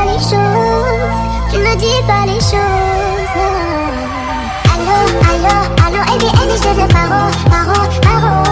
les choses, tu me dis pas les choses. Allô, allô, allô, et bien, je te paro, paro, paro.